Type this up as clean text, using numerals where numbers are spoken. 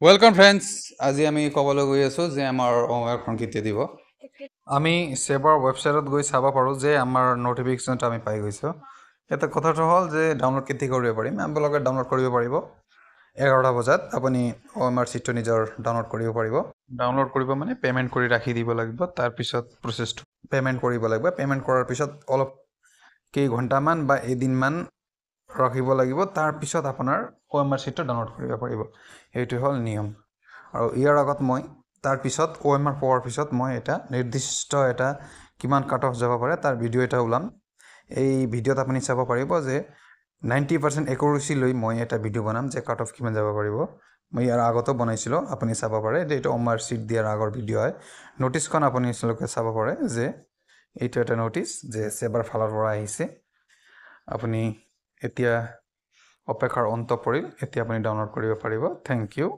Welcome friends, আজি আমি ক'বলৈ গৈ আছোঁ যে আমাৰ হোমৱৰ্কখন কেতিয়া দিব। আমি চেবাৰ ৱেবছাইটত গৈ চাব পাৰোঁ যে আমাৰ ন'টিফিকেশ্যনটো আমি পাই গৈছোঁ। এটা কথাটো হ'ল যে ডাউনলোড কেতিয়া কৰিব পাৰিম, আপোনালোকে ডাউনলোড কৰিব পাৰিব 11টা বজাত। আপুনি OMR চিটটো নিজৰ ডাউনলোড কৰিব পাৰিব। ডাউনলোড কৰিব মানে পে'মেণ্ট কৰি ৰাখি দিব লাগিব। তাৰপিছত প্ৰচেছটো পে'মেণ্ট কৰিব লাগিব। পে'মেণ্ট কৰাৰ পিছত অলপ কেইঘণ্টামান বা এদিনমান ৰাখিব লাগিব। তাৰপিছত আপোনাৰ OMR চিটটো ডাউনলোড কৰিব পাৰিব। এইটো হ'ল নিয়ম। আৰু ইয়াৰ আগত মই তাৰপিছত OMR পোৱাৰ পিছত মই এটা নিৰ্দিষ্ট এটা কিমান কাট অফ যাব পাৰে তাৰ ভিডিঅ' এটা ওলাম। এই ভিডিঅ'ত আপুনি চাব পাৰিব যে 90% একুৰেচি লৈ মই এটা ভিডিঅ' বনাম যে কাট অফ কিমান যাব পাৰিব। মই ইয়াৰ আগতো বনাইছিলোঁ, আপুনি চাব পাৰে যে এইটো OMR চিট দিয়াৰ আগৰ ভিডিঅ' হয়। ন'টিছখন আপুনি চাব পাৰে যে এইটো এটা ন'টিছ যে চেবাৰ ফালৰ পৰা আহিছে। আপুনি এতিয়া অপেক্ষাৰ অন্ত পৰিল। এতিয়া আপুনি ডাউনলোড কৰিব পাৰিব। Thank U.